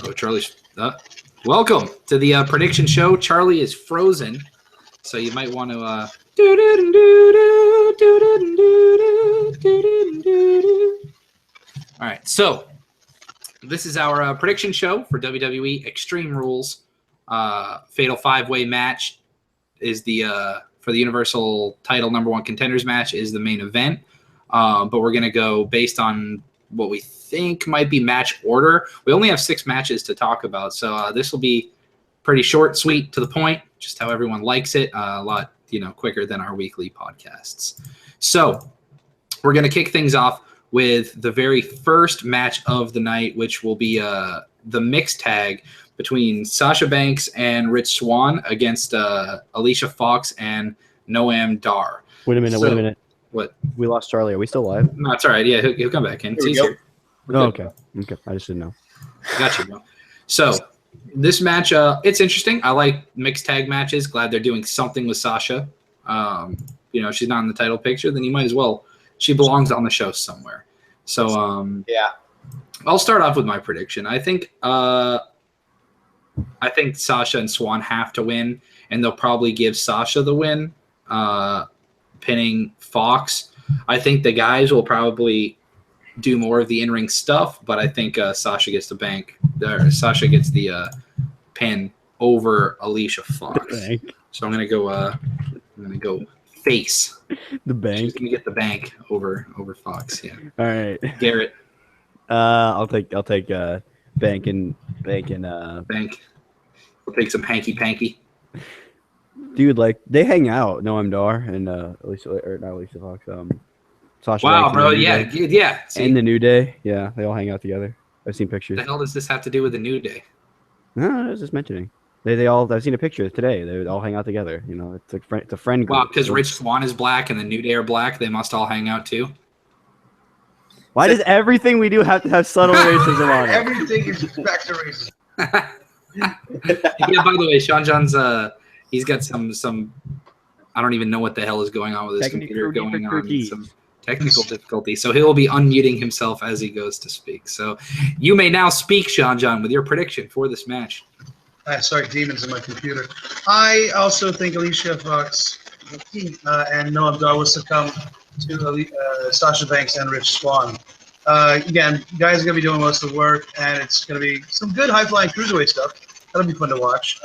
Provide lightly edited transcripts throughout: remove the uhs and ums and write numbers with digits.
Oh, Charlie's. Welcome to the prediction show. Charlie is frozen, so you might want to. All right, so this is our prediction show for WWE Extreme Rules. Fatal 5-way match is the for the Universal Title #1 contenders match is the main event. But we're gonna go based on what we think might be match order. We only have 6 matches to talk about, so this will be pretty short, sweet, to the point, just how everyone likes it. A lot, quicker than our weekly podcasts. So we're gonna kick things off with the very first match of the night, which will be the mixed tag between Sasha Banks and Rich Swann against Alicia Fox and Noam Dar. Wait a minute. What? We lost Charlie. Are we still live? No, it's all right. Yeah, he'll come back in. It's easier. Oh, okay. I just didn't know. Got you, bro. So this match, it's interesting. I like mixed tag matches. Glad they're doing something with Sasha. She's not in the title picture, then you might as well. She belongs on the show somewhere. So yeah, I'll start off with my prediction. I think Sasha and Swann have to win, and they'll probably give Sasha the win, pinning Fox. I think the guys will probably do more of the in-ring stuff, but I think Sasha gets Sasha gets the pin over Alicia Fox. So I'm gonna go face. The bank. She's gonna get the bank over Fox. Yeah. All right. Garrett. I'll take bank and bank. We'll take some hanky panky. Dude, like they hang out. Noam Dar and not Alicia Fox. Sasha. Wow, Banks bro. Yeah. See? And the New Day. Yeah, they all hang out together. I've seen pictures. What the hell does this have to do with the New Day? No, I was just mentioning. They all. I've seen a picture today. They all hang out together. It's a friend group. Wow, because Rich Swann is black and the New Day are black, they must all hang out too. Why does everything we do have to have subtle racism on it? Everything is back to racism. Yeah. By the way, Sean John's he's got some. I don't even know what the hell is going on with his computer going on. Some technical difficulty. So he'll be unmuting himself as he goes to speak. So you may now speak, Sean John, with your prediction for this match. Sorry, demons in my computer. I also think Alicia Fox and Noam Dar will succumb to Sasha Banks and Rich Swann. Again, guys are going to be doing most of the work, and it's going to be some good high-flying cruiserweight stuff. That'll be fun to watch.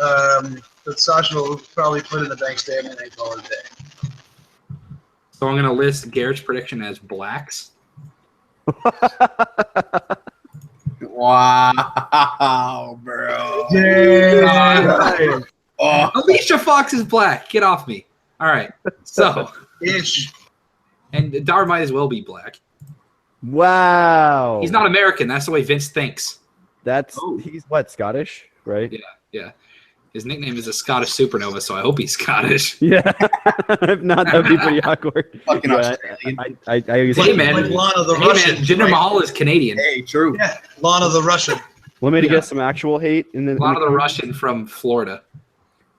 But Sasha will probably put in the Banks statement and call it a day. So I'm going to list Garrett's prediction as blacks. Wow, bro. Yeah. Alicia Fox is black. Get off me. All right. So, Ish. and Dar might as well be black. Wow. He's not American. That's the way Vince thinks. He's what, Scottish, right? Yeah. His nickname is a Scottish Supernova, so I hope he's Scottish. Yeah. If not, that'd be pretty awkward. Fucking Yeah, Australian. I used Hey, to, man. Like Lana the Hey, Russian. man, Jinder Mahal is Canadian. Hey, true. Yeah, Lana the Russian. want me to get some actual hate in the A lot of the Russian from Florida.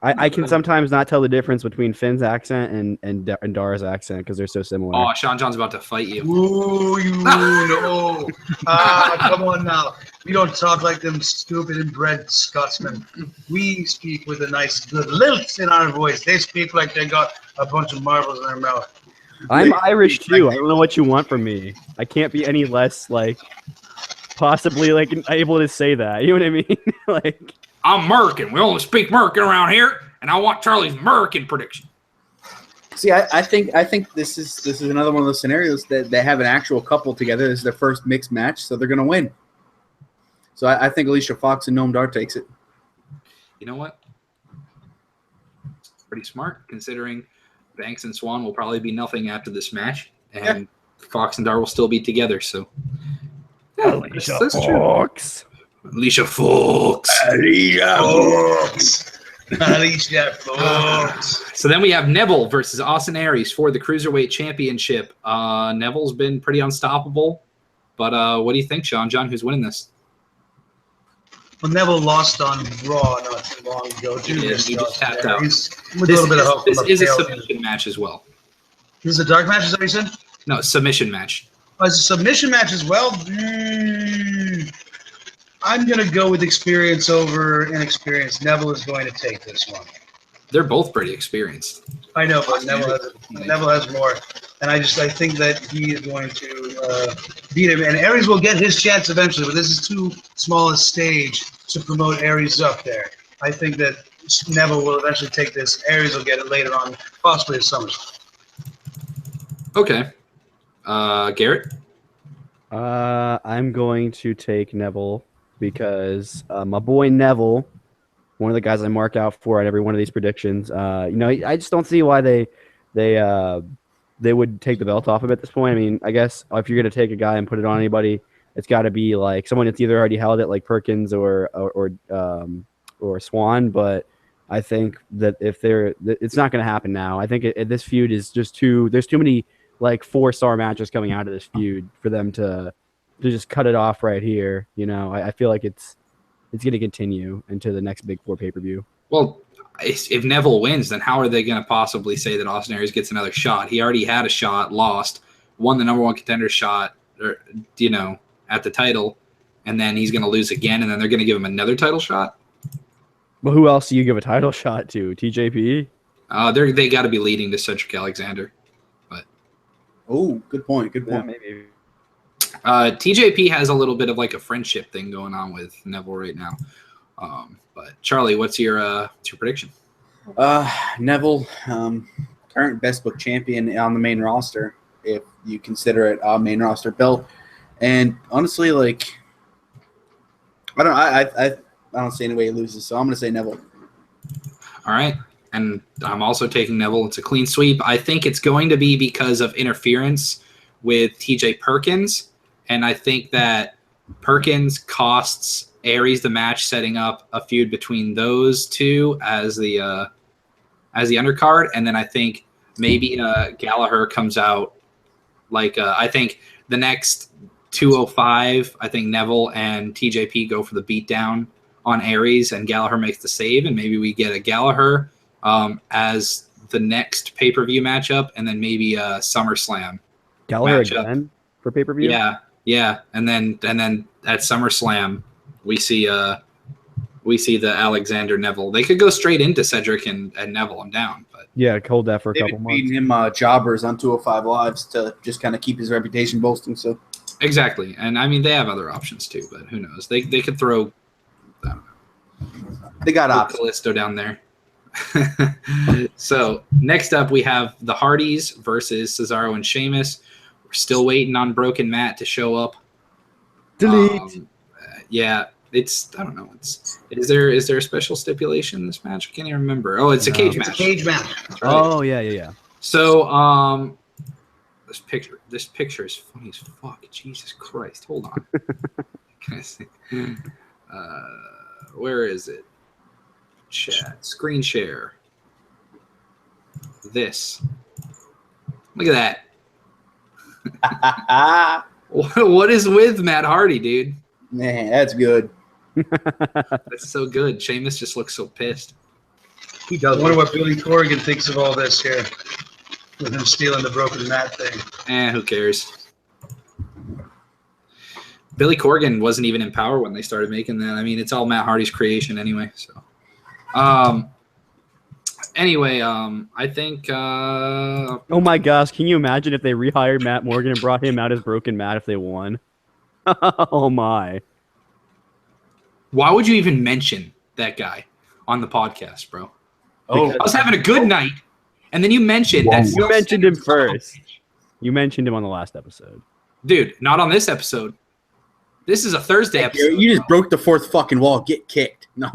I can sometimes not tell the difference between Finn's accent and Dar's accent because they're so similar. Oh, Sean John's about to fight you. Ooh, you know. Come on now. We don't talk like them stupid inbred Scotsmen. We speak with a nice good lilt in our voice. They speak like they got a bunch of marbles in their mouth. I'm Irish too. I don't know what you want from me. I can't be any less possibly able to say that. You know what I mean? I'm American. We only speak American around here, and I want Charlie's American prediction. See, I think this is another one of those scenarios that they have an actual couple together. This is their first mixed match, so they're gonna win. So I think Alicia Fox and Noam Dar takes it. You know what? It's pretty smart, considering Banks and Swann will probably be nothing after this match, and Fox and Dar will still be together. So, that's true. Fox. Alicia Fox. Alicia Fox. So then we have Neville versus Austin Aries for the Cruiserweight Championship. Neville's been pretty unstoppable, but what do you think, Sean John? Who's winning this? Well, Neville lost on Raw not too long ago. He just tapped out. He's with a little bit of hope. This is a submission match as well. This is a dark match, is that what you said? No, submission match. Oh, it's a submission match as well? I'm going to go with experience over inexperience. Neville is going to take this one. They're both pretty experienced. I know, but Neville has more. And I think that he is going to beat him. And Aries will get his chance eventually, but this is too small a stage to promote Aries up there. I think that Neville will eventually take this. Aries will get it later on, possibly at SummerSlam. Okay. Garrett? I'm going to take Neville because my boy Neville, one of the guys I mark out for at every one of these predictions. I just don't see why they would take the belt off him at this point. I mean, I guess if you're going to take a guy and put it on anybody, it's got to be like someone that's either already held it, like Perkins or Swan. But I think that it's not going to happen now. I think this feud is just there's too many like 4-star matches coming out of this feud for them to just cut it off right here. I feel like it's going to continue into the next Big Four pay-per-view. Well, if Neville wins, then how are they going to possibly say that Austin Aries gets another shot? He already had a shot, lost, won the number one contender shot, at the title, and then he's going to lose again, and then they're going to give him another title shot? Well, who else do you give a title shot to? TJP? They got to be leading to Cedric Alexander. Oh, good point. Yeah, maybe. TJP has a little bit of like a friendship thing going on with Neville right now. But Charlie, what's your prediction? Neville, current best book champion on the main roster, if you consider it a main roster belt. And honestly, like, I don't see any way he loses, so I'm going to say Neville. All right. And I'm also taking Neville. It's a clean sweep. I think it's going to be because of interference with TJ Perkins. And I think that Perkins costs Aries the match, setting up a feud between those two as the undercard. And then I think maybe Gallagher comes out like I think the next 205, I think Neville and TJP go for the beatdown on Aries, and Gallagher makes the save, and maybe we get a Gallagher as the next pay-per-view matchup, and then maybe a SummerSlam Gallagher matchup. again for pay-per-view? Yeah. And then at SummerSlam we see the Alexander Neville. They could go straight into Cedric and Neville. I'm down, but Yeah, hold that for a They've couple been months. feeding him jobbers on 205 Lives to just kind of keep his reputation boasting. So exactly. And I mean, they have other options too, but who knows? They could throw they got options. Callisto down there. So next up, we have the Hardys versus Cesaro and Sheamus. We're still waiting on Broken Matt to show up. Delete. Yeah, I don't know. Is there a special stipulation in this match? I can't even remember. Oh, it's a cage It's a match. cage match. That's right. Oh, yeah. So this picture is funny as fuck. Jesus Christ. Hold on. Can I see? Where is it? Chat. Screen share. This. Look at that. What is with Matt Hardy, dude? Man, that's good. That's so good. Sheamus just looks so pissed. He does. I wonder what Billy Corrigan thinks of all this here, with him stealing the Broken Matt thing. Who cares? Billy Corgan wasn't even in Power when they started making that. I mean, it's all Matt Hardy's creation anyway. So, I think. Oh my gosh, can you imagine if they rehired Matt Morgan and brought him out as Broken Matt if they won? Oh my. Why would you even mention that guy on the podcast, bro? Oh, I was having a good night, and then you mentioned that. You mentioned him first. You mentioned him on the last episode. Dude, not on this episode. This is a Thursday episode. you just broke the fourth fucking wall. Get kicked. No.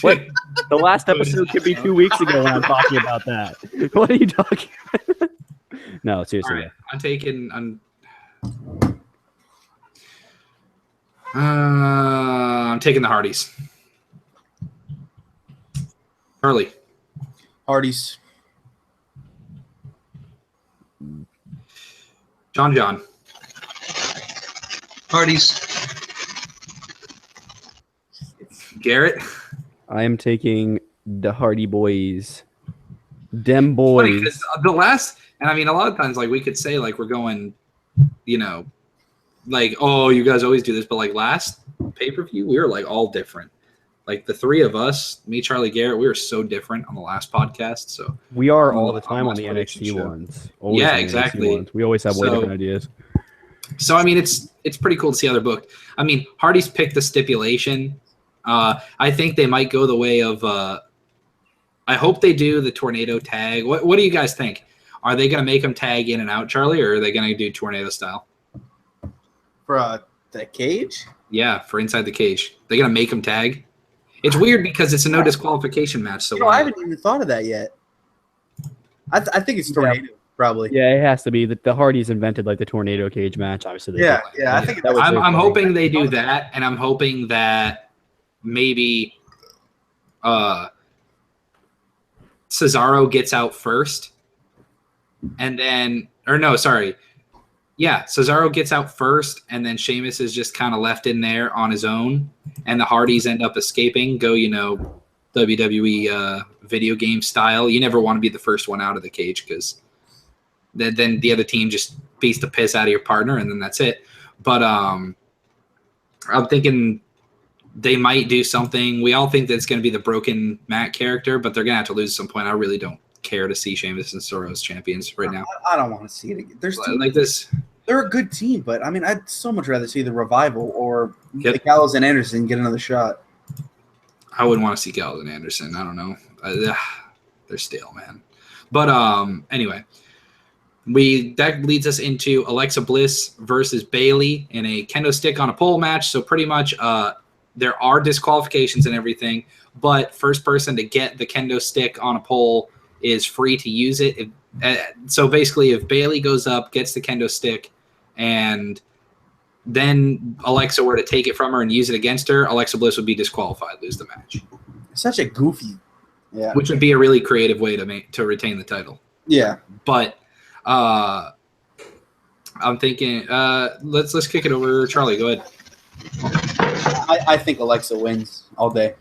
What? The last episode could be 2 weeks ago when I'm talking about that. What are you talking about? No, seriously. All right, I'm taking. I'm taking the Hardys. Early. Hardys. John. Hardys. Garrett. I am taking the Hardy Boys. Dem Funny, boys. 'cause the last, and I mean, a lot of times, like we could say, like we're going, like, oh, you guys always do this, but like last pay-per-view, we were like all different. Like the three of us, me, Charlie, Garrett, we were so different on the last podcast. So We are all On the the time on the prediction NXT show. ones. Always Yeah, on the NXT exactly. ones. We always have way So- different ideas. I mean, it's pretty cool to see how they're booked. I mean, Hardy's picked the stipulation. I think they might go the way of. I hope they do the tornado tag. What do you guys think? Are they going to make them tag in and out, Charlie, or are they going to do tornado style? For the cage? Yeah, for inside the cage, they're going to make them tag. It's weird because it's a no disqualification match. So You know, I haven't even thought of that yet. I think it's tornado, probably. Yeah, it has to be. The Hardys invented like the tornado cage match. Obviously, they Yeah, did. I think That was I'm very funny. hoping they do that, and I'm hoping that maybe Cesaro gets out first, and then Cesaro gets out first, and then Sheamus is just kind of left in there on his own, and the Hardys end up escaping. Go, WWE video game style. You never want to be the first one out of the cage because then the other team just beats the piss out of your partner, and then that's it. But I'm thinking they might do something. We all think that it's going to be the broken Matt character, but they're going to have to lose at some point. I really don't care to see Sheamus and Cesaro as champions right now. I don't want to see it again. Like this, They're a good team, but I mean, I'd so much rather see the Revival or Yep. the Gallows and Anderson get another shot. I wouldn't want to see Gallows and Anderson. I don't know. They're stale, man. But anyway, that leads us into Alexa Bliss versus Bayley in a kendo stick on a pole match. So pretty much there are disqualifications and everything, but first person to get the kendo stick on a pole is free to use it. So basically, if Bayley goes up, gets the kendo stick, and then Alexa were to take it from her and use it against her, Alexa Bliss would be disqualified, lose the match, Such a goofy. Yeah. which would be a really creative way to retain the title. Yeah. But I'm thinking, let's kick it over. Charlie, go ahead. I think Alexa wins all day.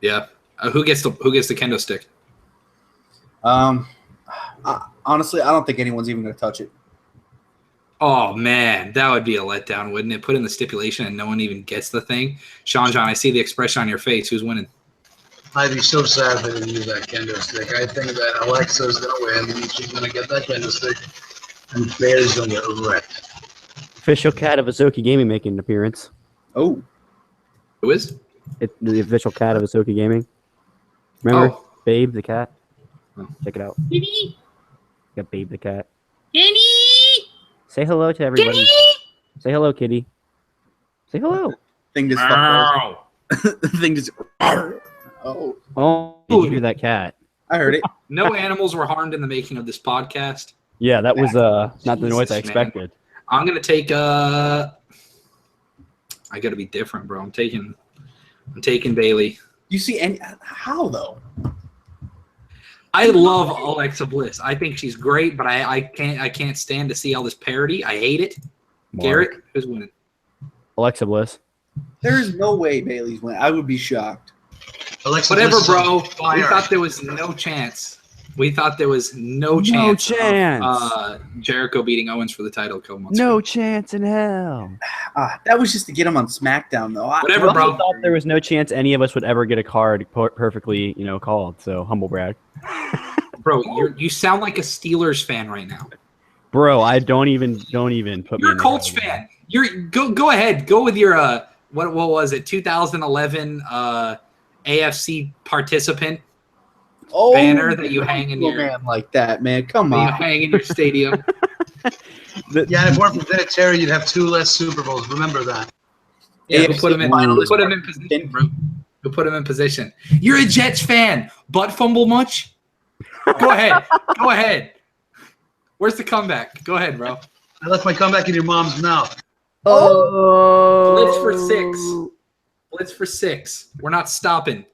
Yeah. Who gets the kendo stick? Honestly, I don't think anyone's even going to touch it. Oh man, that would be a letdown, wouldn't it? Put in the stipulation and no one even gets the thing. Sean John, I see the expression on your face. Who's winning? I'd be so sad if they didn't use that kendo stick. I think that Alexa's going to win. She's going to get that kendo stick. And Bayley's going to get wrecked. Official cat of Azoki Gaming making an appearance. Oh, Who is? The official cat of Azoki Gaming. Remember Oh. Babe the cat? Oh. Check it out. Kitty, Got Babe the cat. Kitty, Say hello to everybody. Kitty. Say hello, kitty. Say hello. thing just fucked Ow. the thing just. Oh, Oh, did you hear that cat? I heard it. No animals were harmed in the making of this podcast. Yeah, that was not the noise I Jesus, man. expected. I'm gonna take I gotta be different, bro. I'm taking Bayley. You see, and how though? I love Alexa Bliss. I think she's great, but I can't stand to see all this parody. I hate it. Mark. Garrett, who's winning? Alexa Bliss. There is no way Bailey's win. I would be shocked. Alexa Whatever, Bliss is bro. on We fire. thought there was no chance. We thought there was no chance. chance. Of, Jericho beating Owens for the title a couple months No ago. chance in hell. That was just to get him on SmackDown, though. Whatever, I bro. thought there was no chance any of us would ever get a card perfectly, called. So humble brag. Bro, you sound like a Steelers fan right now. Bro, I don't even put me You're in a Colts the fan. Go ahead. Go with your what was it? 2011 AFC participant Oh, banner that you hang in no your man like that, man. Come that you on. hang in your stadium. Yeah, if it weren't for Vinatieri, you'd have 2 less Super Bowls. Remember that. Yeah, AFC put him in finalist. position, bro. Who put him in position? You're a Jets fan. Butt fumble much? Go ahead. Go ahead. Where's the comeback? Go ahead, bro. I left my comeback in your mom's mouth. Oh, Blitz for 6. Blitz for 6. We're not stopping.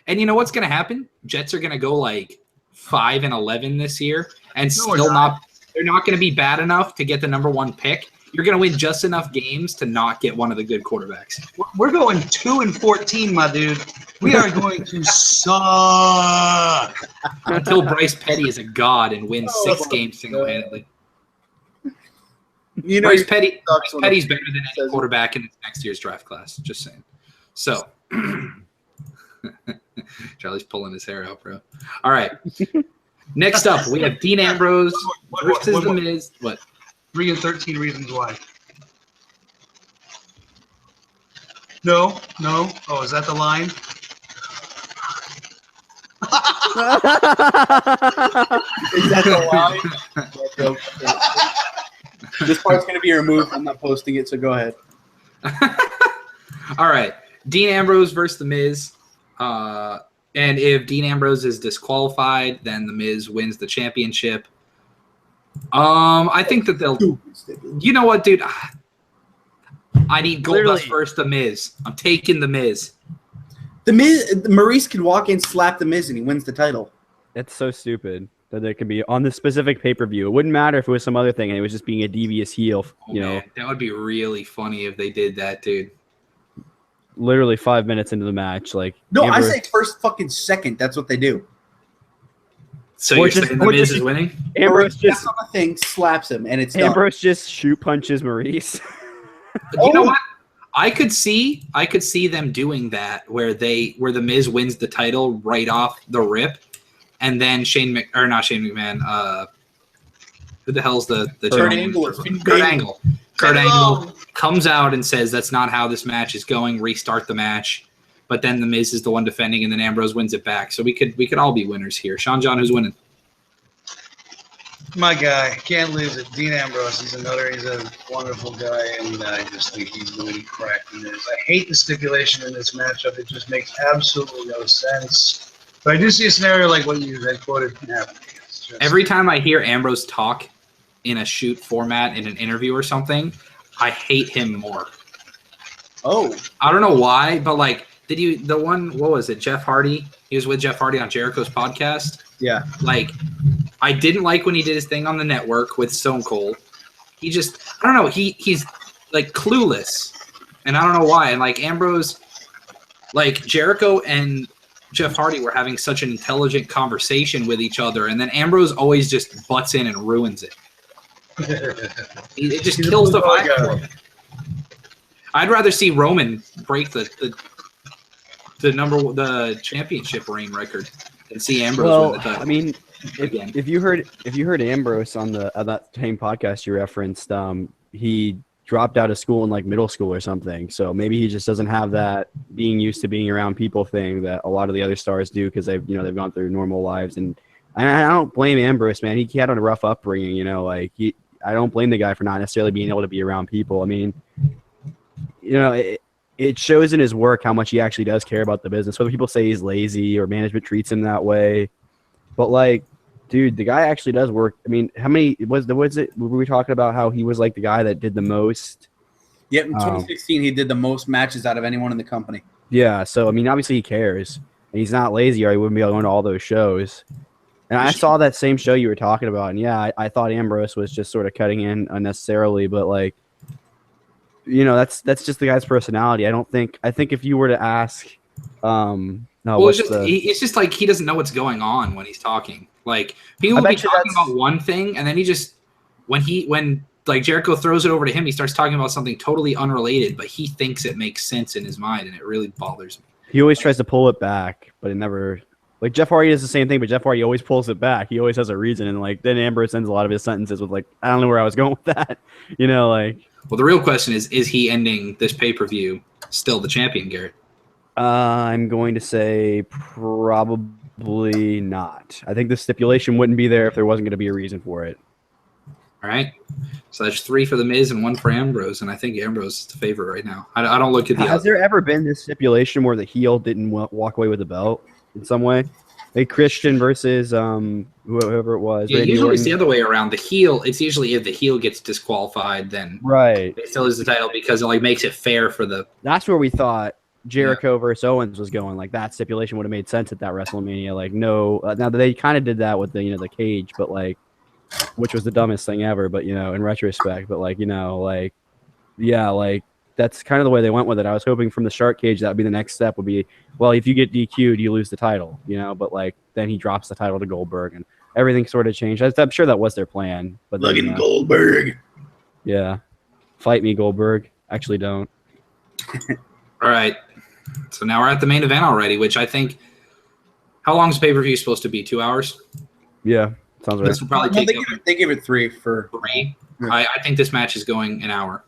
And you know what's going to happen? Jets are going to go like 5-11 this year, and No, we're still not. they're not going to be bad enough to get the number 1 pick. You're going to win just enough games to not get one of the good quarterbacks. We're going 2-14, my dude. We are going to suck. Until Bryce Petty is a god and wins Oh, 6 games single-handedly. You know, Bryce Petty's sucks when better a- than any says- quarterback in next year's draft class. Just saying. So, Charlie's pulling his hair out, bro. All right. Next up, we have Dean Ambrose versus The Miz. What? 3 and 13 reasons why. No. Oh, is that the line? Is that the line? This part's going to be removed. I'm not posting it, so go ahead. All right. Dean Ambrose versus The Miz. And if Dean Ambrose is disqualified, then The Miz wins the championship. I think that they'll. You know what, dude? I need Goldust Literally. versus The Miz. I'm taking The Miz. The Miz, Maurice could walk in, slap the Miz, and he wins the title. It's so stupid that it could be on this specific pay-per-view. It wouldn't matter if it was some other thing and it was just being a devious heel, Oh, you know, man, that would be really funny if they did that, dude. literally 5 minutes into the match. Like, No, Ambrose- I say first fucking second. That's what they do. So Or you're just- saying The or Miz just- is winning? Ambrose Maurice just steps on the thing, slaps him, and it's done. Ambrose just shoot punches Maurice. You know what? I could see them doing that where The Miz wins the title right off the rip, and then not Shane McMahon. Who the hell's the Kurt gentleman? Angle or Finn Kurt Balor. Angle. Kurt Angle comes out and says that's not how this match is going. Restart the match, but then The Miz is the one defending, and then Ambrose wins it back. So we could all be winners here. Sean John, who's winning? My guy, can't lose it. Dean Ambrose, he's a wonderful guy, and I just think he's going to be cracked in this. I hate the stipulation in this matchup. It just makes absolutely no sense. But I do see a scenario like what you had quoted happening. It's just, Every time I hear Ambrose talk in a shoot format in an interview or something, I hate him more. Oh, I don't know why, but like, what was it? Jeff Hardy? He was with Jeff Hardy on Jericho's podcast. yeah. Like, I didn't like when he did his thing on the network with Stone Cold. He just, I don't know, he's like clueless. And I don't know why. And like Ambrose, like Jericho and Jeff Hardy were having such an intelligent conversation with each other. And then Ambrose always just butts in and ruins it. It just He's a kills the blue-collar vibe guy. for him. I'd rather see Roman break the championship reign record than see Ambrose win Well, the title. I mean, Again. if you heard Ambrose on that same podcast you referenced, he dropped out of school in like middle school or something. So maybe he just doesn't have that being used to being around people thing that a lot of the other stars do because they've gone through normal lives. And I don't blame Ambrose, man. He had a rough upbringing, you know. Like I don't blame the guy for not necessarily being able to be around people. I mean, you know, it shows in his work how much he actually does care about the business. Whether people say he's lazy or management treats him that way, but like, dude, the guy actually does work. I mean, how many were we talking about how he was like the guy that did the most? Yep, in 2016, he did the most matches out of anyone in the company. Yeah, so I mean, obviously he cares, and he's not lazy, or he wouldn't be able to go to all those shows. And I saw that same show you were talking about, and yeah, I thought Ambrose was just sort of cutting in unnecessarily, but like, you know, that's just the guy's personality. I think if you were to ask, It's just like he doesn't know what's going on when he's talking. Like people will be bet you talking that's- about one thing, and then he just when like Jericho throws it over to him, he starts talking about something totally unrelated, but he thinks it makes sense in his mind, and it really bothers me. he always tries to pull it back, but it never. Like Jeff Hardy does the same thing, but Jeff Hardy always pulls it back. He always has a reason, and like then Ambrose ends a lot of his sentences with like, "I don't know where I was going with that," you know, like. Well, the real question is he ending this pay-per-view still the champion, Garrett? I'm going to say probably not. I think the stipulation wouldn't be there if there wasn't going to be a reason for it. All right. So that's 3 for The Miz and 1 for Ambrose, and I think Ambrose is the favorite right now. I don't look at the Has other. there ever been this stipulation where the heel didn't walk away with the belt in some way? Like Christian versus whoever it was. Yeah, Randy usually it's Orton? the other way around. The heel, it's usually if the heel gets disqualified, then Right. they still lose the title because it like makes it fair for the. That's where we thought Jericho versus Owens was going. Like that stipulation would have made sense at that WrestleMania. Like no, now they kind of did that with the the cage, but like, which was the dumbest thing ever. But in retrospect, but like yeah, like that's kind of the way they went with it. I was hoping from the shark cage that would be the next step. Would be well, if you get DQ'd, you lose the title. But like then he drops the title to Goldberg and everything sort of changed. I'm sure that was their plan. But then, Goldberg. Yeah. Fight me, Goldberg. Actually, don't. All right. So now we're at the main event already, which I think. How long is pay per view supposed to be? 2 hours. Yeah. Sounds right. This will probably No, take up they give it 3 for 3. Yeah. I think this match is going an hour,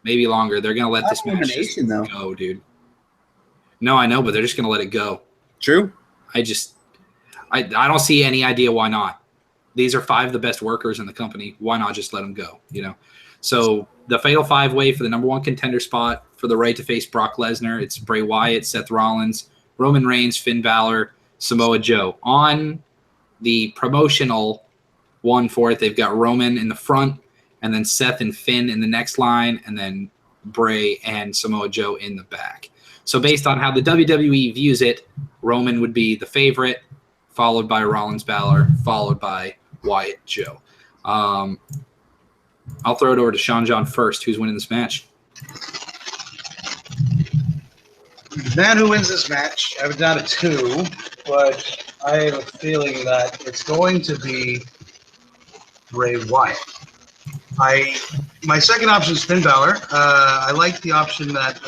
maybe longer. They're gonna let That's this match just elimination, though. go, dude. No, I know, but they're just gonna let it go. True. I don't see any idea why not. These are 5 of the best workers in the company. Why not just let them go? So the Fatal 5-Way for the number 1 contender spot for the right to face Brock Lesnar. It's Bray Wyatt, Seth Rollins, Roman Reigns, Finn Balor, Samoa Joe. On the promotional one for it, they've got Roman in the front, and then Seth and Finn in the next line, and then Bray and Samoa Joe in the back. So based on how the WWE views it, Roman would be the favorite, followed by Rollins Balor, followed by Wyatt Joe. I'll throw it over to Sean John first. Who's winning this match? The man who wins this match, I have it down to 2, but I have a feeling that it's going to be Bray Wyatt. My second option is Finn Balor. I like the option that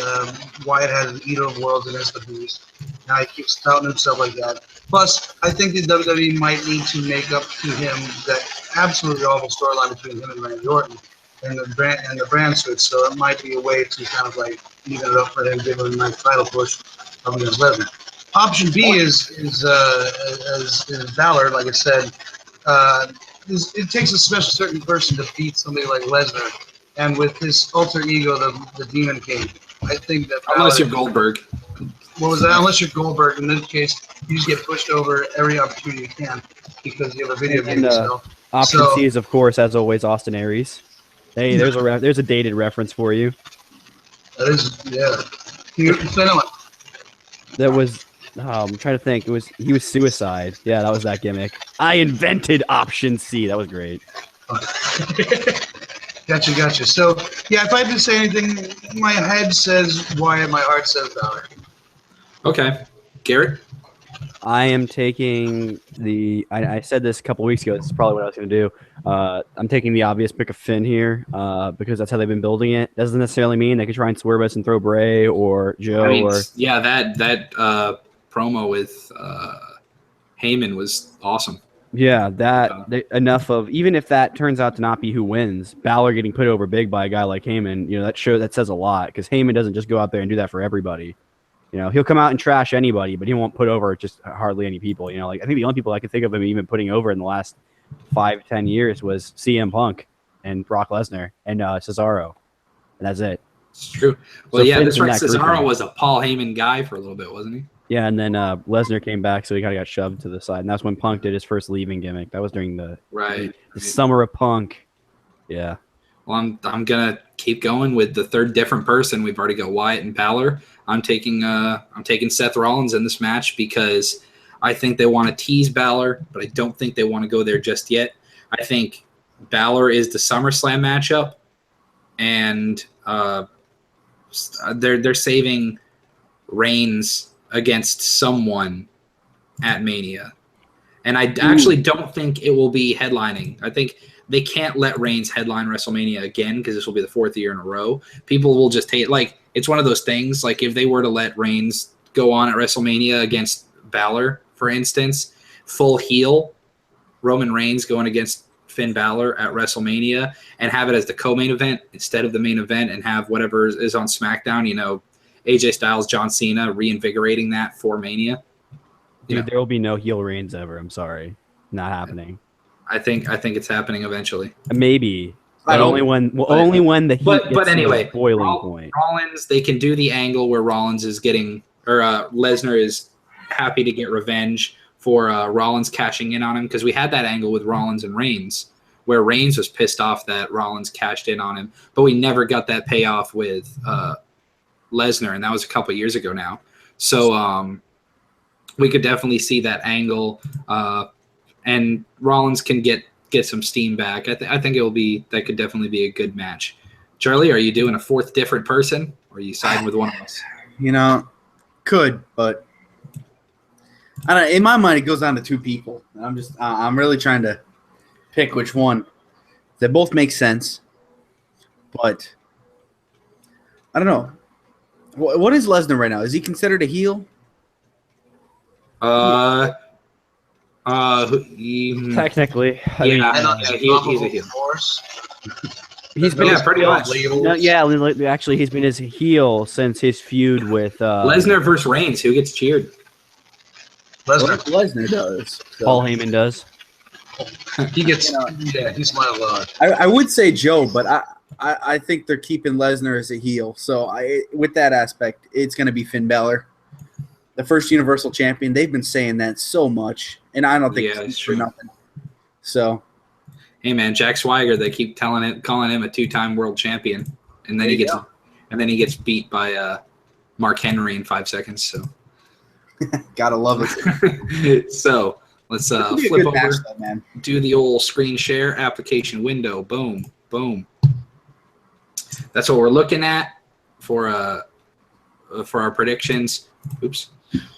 Wyatt has an Eater of Worlds and Instabeast. Now he keeps touting himself like that. Plus, I think the WWE might need to make up to him that absolutely awful storyline between him and Randy Orton and the brand switch. So it might be a way to kind of like even it up for him, give him a nice title push up against Lesnar. Option B is Balor, like I said. It takes a special certain person to beat somebody like Lesnar, and with his alter ego, the Demon King, I think that Unless you're Goldberg. What was that? Unless you're Goldberg, in this case, you just get pushed over every opportunity you can because you have a video game. Option C is, of course, as always, Austin Aries. Hey, there's a dated reference for you. That is, yeah. Can you say that one? That was. I'm trying to think. He was Suicide. Yeah, that was that gimmick. I invented Option C. That was great. Gotcha. So, yeah, if I had to say anything, my head says Wyatt, my heart says Balor. Okay. Garrett? I am taking the. I said this a couple weeks ago. This is probably what I was going to do. I'm taking the obvious pick of Finn here because that's how they've been building it. Doesn't necessarily mean they could try and swerve us and throw Bray or Joe Yeah, that promo with Heyman was awesome. Yeah, enough of, even if that turns out to not be who wins, Balor getting put over big by a guy like Heyman, that says a lot because Heyman doesn't just go out there and do that for everybody. He'll come out and trash anybody, but he won't put over just hardly any people. I think the only people I can think of him even putting over in the last 5-10 years was CM Punk and Brock Lesnar and Cesaro, and that's it. It's true. Well, So yeah, Finn's that's in right. that group Cesaro now. was a Paul Heyman guy for a little bit, wasn't he? Yeah, and then Lesnar came back, so he kind of got shoved to the side, and that's when Punk did his first leaving gimmick. That was during the summer of Punk. Yeah. Well, I'm gonna keep going with the third different person. We've already got Wyatt and Balor. I'm taking Seth Rollins in this match because I think they want to tease Balor, but I don't think they want to go there just yet. I think Balor is the SummerSlam matchup, and they're saving Reigns against someone at Mania. And I actually don't think it will be headlining. I think they can't let Reigns headline WrestleMania again because this will be the 4th year in a row. People will just hate. It's one of those things. Like, if they were to let Reigns go on at WrestleMania against Balor, for instance, full heel, Roman Reigns going against Finn Balor at WrestleMania, and have it as the co-main event instead of the main event, and have whatever is on SmackDown, AJ Styles, John Cena, reinvigorating that for Mania. Dude, there will be no heel Reigns ever. I'm sorry. Not happening. I think it's happening eventually. Maybe. I But don't- only when the heat But gets anyway, to the boiling point. Rollins, they can do the angle where Rollins is getting, or Lesnar is happy to get revenge for Rollins cashing in on him, because we had that angle with Rollins and Reigns where Reigns was pissed off that Rollins cashed in on him, but we never got that payoff with Lesnar, and that was a couple years ago now. So we could definitely see that angle, and Rollins can get some steam back. I think that could definitely be a good match. Charlie, are you doing a fourth different person, or are you siding with one of us? Could, but I don't. In my mind, it goes down to 2 people. I'm really trying to pick which one. They both make sense. but I don't know. What is Lesnar right now? Is he considered a heel? Technically, I mean, Yeah. And on Yeah, the he's a heel. force. he's been Yeah, pretty much. No, yeah, actually, he's been his heel since his feud with Lesnar versus Reigns. Who gets cheered? Lesnar. does. So. Paul Heyman does. He gets. Yeah, he's my lot. I would say Joe, but I think they're keeping Lesnar as a heel. So with that aspect, it's going to be Finn Balor, the first Universal Champion. They've been saying that so much, and I don't think Yeah, it's true. for nothing. So Hey man, Jack Swagger. They keep calling him a 2-time world champion, and then There he you gets go. he gets beat by Mark Henry in 5 seconds. So gotta love it. so let's It'll be a flip good over, match, though, man. do the old screen share application window. Boom, boom. That's what we're looking at for our predictions. Oops,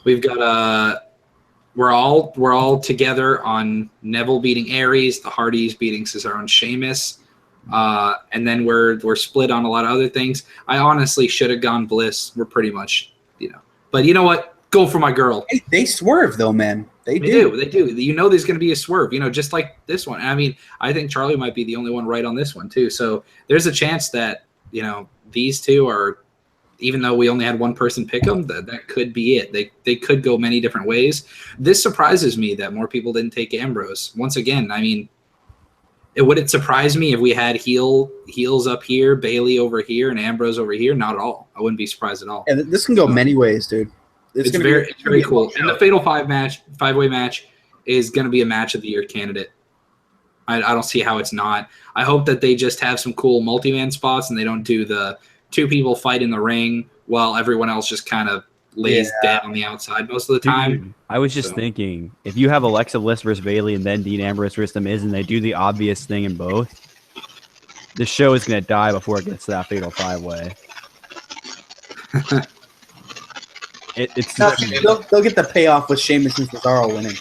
we've got we're all together on Neville beating Aries, the Hardys beating Cesaro and Sheamus, and then we're split on a lot of other things. I honestly should have gone Bliss. We're pretty much, but you know what? Go for my girl. They swerve though, man. They They do. do. You know there's going to be a swerve, just like this one. I mean, I think Charlie might be the only one right on this one, too. So there's a chance that, these two are, even though we only had one person pick them, that could be it. They could go many different ways. This surprises me that more people didn't take Ambrose. Once again, I mean, would it surprise me if we had heels up here, Bailey over here, and Ambrose over here? Not at all. I wouldn't be surprised at all. And this can go many ways, dude. It's very cool. And the Fatal 5-way match is going to be a match of the year candidate. I don't see how it's not. I hope that they just have some cool multi-man spots and they don't do the 2 people fight in the ring while everyone else just kind of lays dead on the outside most of the time. Dude, I was just thinking, if you have Alexa Bliss versus Bailey and then Dean Ambrose versus The Miz and they do the obvious thing in both, the show is going to die before it gets to that Fatal 5-way. They'll get the payoff with Sheamus and Cesaro winning.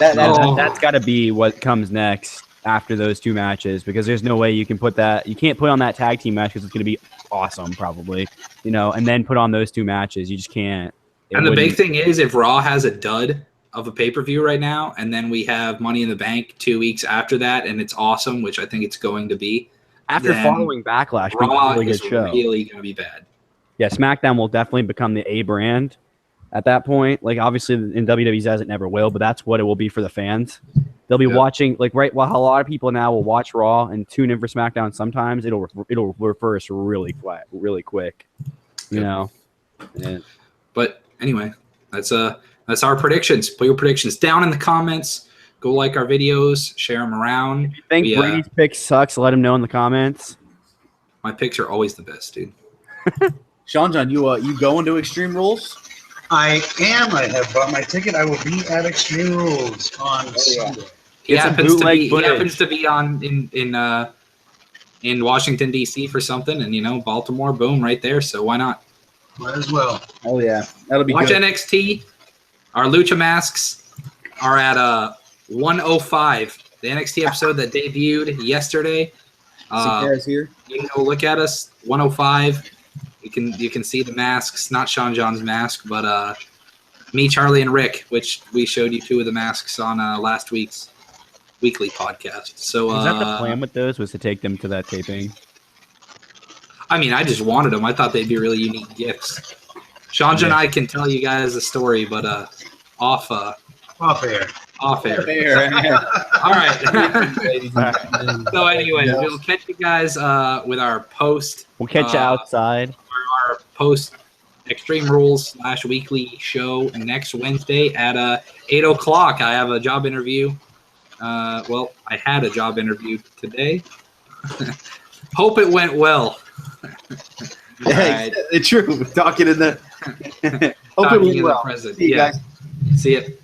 That's got to be what comes next after those 2 matches, because there's no way you can put that. You can't put on that tag team match because it's going to be awesome, probably, and then put on those 2 matches. You just can't. And the big thing is, if Raw has a dud of a pay-per-view right now, and then we have Money in the Bank 2 weeks after that, and it's awesome, which I think it's going to be. After following Backlash, Raw a really is good show. really going to be bad. Yeah, SmackDown will definitely become the A brand at that point. Like, obviously, in WWE says it never will, but that's what it will be for the fans. They'll be watching, while a lot of people now will watch Raw and tune in for SmackDown. Sometimes it'll reverse really quick, Yeah. But anyway, that's our predictions. Put your predictions down in the comments. Go like our videos, share them around. If you think Brady's pick sucks, let him know in the comments. My picks are always the best, dude. Sean John, you going to Extreme Rules? I am. I have bought my ticket. I will be at Extreme Rules on Sunday. He It's a happens bootleg to be on in Washington D.C. for something, and Baltimore, boom, right there. So why not? Might as well. Oh yeah, that'll be Watch good. NXT. Our Lucha masks are at 105. The NXT episode that debuted yesterday. Guys here. You can go look at us. 105. You can see the masks. Not Sean John's mask, but me, Charlie, and Rick, which we showed you 2 of the masks on last week's weekly podcast. So Was that the plan with those? Was to take them to that taping? I mean, I just wanted them. I thought they'd be really unique gifts. Sean and I can tell you guys a story, but off air. Off air. All right. So anyway, we'll catch you guys with our post. We'll catch you outside. Our post Extreme Rules / weekly show next Wednesday at 8 o'clock. I have a job interview. Well, I had a job interview today. Hope it went well. All right. It's true. Talking in the. Hope it Talking went in well. the present. See you guys. See it.